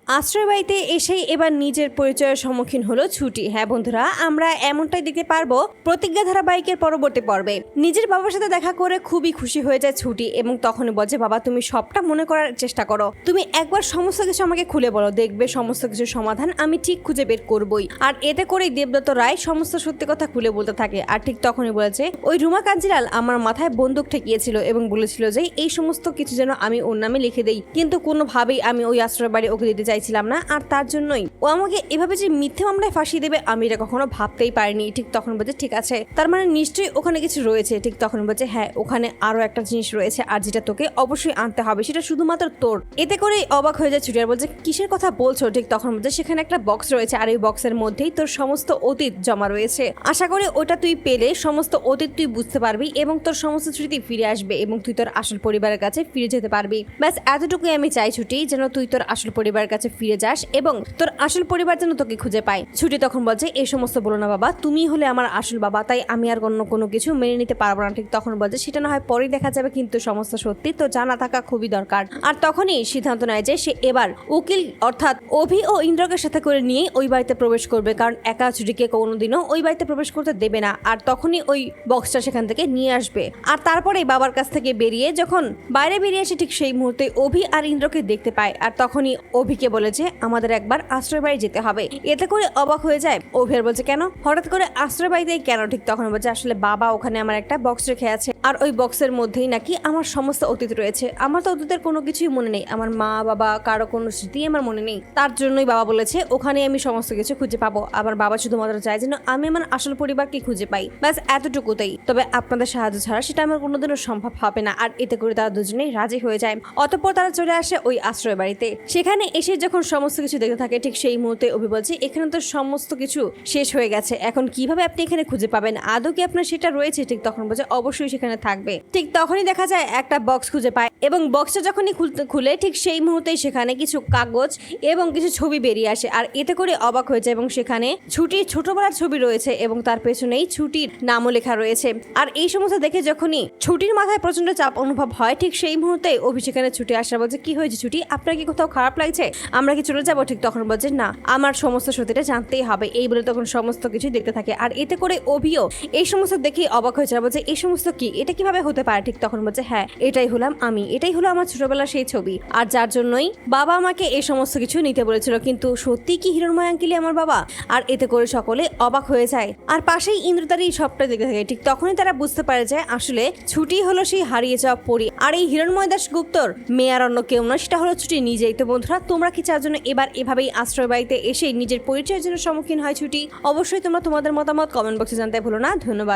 আশ্রয় বাড়িতে এসেই এবার নিজের পরিচয়ের সম্মুখীন হলো ছুটি। হ্যাঁ বন্ধুরা, আমরা এমনটাই দেখতে পারবো প্রতিজ্ঞা ধারাবাহিকের পরবর্তী পর্বে। নিজের বাবার সাথে দেখা করে খুবই খুশি হয়ে যায় ছুটি এবং তখনই বলছে, বাবা তুমি সবটা মনে করার চেষ্টা করো, তুমি একবার সমস্ত কিছু আমাকে খুলে বলো, দেখবে সমস্ত কিছুর সমাধান আমি ঠিক খুঁজে বের করবই। আর এতে করেই দেবদত্ত রায় সমস্ত সত্যি কথা খুলে বলতে থাকে। আর ঠিক তখনই বলেছে, ওই রুমা কাঞ্জিলাল আমার মাথায় বন্দুক ঠেকিয়েছিল এবং বলেছিল যে এই সমস্ত কিছু যেন আমি ওর নামে লিখে দেই, কিন্তু কোনোভাবেই আমি ওই আশ্রয় বাড়ি ওকে দিতে চাইছিলাম না। আর তার জন্যই ও আমাকে এভাবে যে মিথ্যে মামলায় ফাঁসিয়ে দেবে আমি এটা কখনো ভাবতেই পারিনি। ঠিক তখন বলছে, ঠিক আছে, তার মানে নিশ্চয়ই ওখানে কিছু রয়েছে। ঠিক তখন বলছে, হ্যাঁ ওখানে আরো একটা জিনিস রয়েছে আর যেটা তোকে অবশ্যই আনতে হবে, সেটা শুধুমাত্র তোর। এতে করে অবাক হয়ে যায় ছুটি আর বলছে, কিসের কথা বলছো? ঠিক তখন বলছে, সেখানে একটা বক্স রয়েছে আর এই বক্সের মধ্যেই তোর সমস্ত অতীত জমা রয়েছে। আশা করি ওটা তুই পেলে সমস্ত অতীত তুই বুঝতে পারবি এবং তোর সমস্ত স্মৃতি ফিরে আসবে এবং তুই তোর আসল পরিবারের কাছে ফিরে যেতে পারবি। ব্যাস এতটুকুই আমি চাই ছুটি, যেন তুই তোর আসল পরিবারের কাছে ফিরে যাস এবং তোর আসল পরিবার যেন তোকে খুঁজে পায়। ছুটি তখন বলছে, এই সমস্ত বলো না বাবা, তুমি হলে আমার আসল বাবা, তাই আমি আর অন্য কোনো কিছু মেনে নিতে পারবো না। ঠিক তখন বলছে, সেটা না হয় পরেই দেখা যাবে, কিন্তু সমস্ত সত্যি তো জানা থাকা খুবই দরকার। আর তখনই সিদ্ধান্ত নেয় যে সে এবার উকিল অর্থাৎ অভি ও ইন্দ্রকে সাথে করে নিয়ে ওই বাড়িতে প্রবেশ করবে, কারণ একা ছুটিকে কোনোদিনও ওই বাড়িতে প্রবেশ করতে দেবে না। আর তখনই ওই বক্সটা সেখান থেকে নিয়ে আসবে। আর তারপরে বাবার কাছ থেকে বেরিয়ে যখন বাইরে বেরিয়ে আসে, ঠিক সেই মুহূর্তে অভি আর ইন্দ্রকে দেখতে পায়। আর তখনই অভিকে বলে যে আমাদের একবার আশ্রয় বাড়ি যেতে হবে। এতে করে অবাক হয়ে যায় অভি আর বলছে, কেন হঠাৎ করে আশ্রয় বাড়িতে কেন? ঠিক তখন বলছে, আসলে বাবা ওখানে আমার একটা বক্স রেখে আছে আর ওই বক্সের মধ্যেই নাকি আমার সমস্ত অতীত রয়েছে। আমার তো অতীতের কোনো কিছুই মনে নেই, আমার মা বাবা কারো কোনো স্মৃতি আমার মনে নেই। তার জন্যই বাবা বলেছে ওখানে আমি সমস্ত কিছু খুঁজে পাবো। আমার বাবা শুধুমাত্র চায় যেন আমি আমার আসল পরিবারকে খুঁজে পাই, ব্যাস এতটুকুতেই। তবে আপনাদের সাহায্য ছাড়া সেটা আমার কোনোদিনও সম্ভব হবে না। আর এতে করে তারা দুজনেই রাজি হয়ে যায়। অতঃপর তারা চলে আসে ওই আশ্রয় বাড়িতে। সেখানে এসে যখন সমস্ত কিছু দেখতে থাকে, ঠিক সেই মুহূর্তে অভি বলছে, এখানে তো সমস্ত কিছু শেষ হয়ে গেছে, এখন কিভাবে আপনি এখানে খুঁজে পাবেন? আদৌ কি আপনার সেটা রয়েছে? ঠিক তখন বলছে, অবশ্যই সেখানে থাকবে। ঠিক তখনই দেখা যায় একটা বক্স খুঁজে পায় এবং বক্সটা যখনই খুলে ঠিক সেই মুহূর্তেই সেখানে কিছু কাগজ এবং কিছু ছবি বেরিয়ে আসে। আর এতে করে অবাক হয়ে যায় এবং সেখানে ছুটির ছোটবেলার ছবি রয়েছে এবং তার পেছনেই ছুটির নামও লেখা রয়েছে। আর এই সমস্ত দেখে যখনই ছুটির মাথায় প্রচন্ড চাপ অনুভব হয়, ঠিক সেই মুহূর্তে অভি সেখানে ছুটি আসা বলছে, কি হয়েছে ছুটি, আপনার কি কোথাও খারাপ লাগছে? আমরা কি চলে যাবো? ঠিক তখন বলছে, না আমার সমস্ত সত্যিটা জানতেই হবে। এই বলে তখন সমস্ত কিছু দেখতে থাকে। আর এতে করে অভিও এই সমস্ত দেখে অবাক হয়েছে, বলছে এই সমস্ত কি, এটা কিভাবে হতে পারে? ঠিক তখন বলছে, হ্যাঁ এটাই হলাম আমি, এটাই হলো আমার ছোটবেলার সেই ছবি, আর যার জন্যই বাবা আমাকে এই সমস্ত কিছু নিতে বলেছিল। কিন্তু সত্যি কি হিরণময় আঙ্কেলই আমার বাবা? আর এতে করে সকলে অবাক হয়ে যায়। আর পাশেই ইন্দ্রতারই সবটা দেখতে থাকে। ঠিক তখনই তারা বুঝতে পারে যে আসলে ছুটি হলো সেই হারিয়ে যাওয়া পরী, আর এই হিরণময় দাস গুপ্তর মেয়ে আর অন্য কেউ নয়, সেটা হলো ছুটি নিজেই। তো বন্ধুরা, তোমরা কি চার জন্য এবার এভাবেই আশ্রয় বাড়িতে এসে নিজের পরিচয়ের জন্য সম্মুখীন হয় ছুটি? অবশ্যই তোমরা তোমাদের মতামত কমেন্ট বক্সে জানতে ভুলো না। ধন্যবাদ।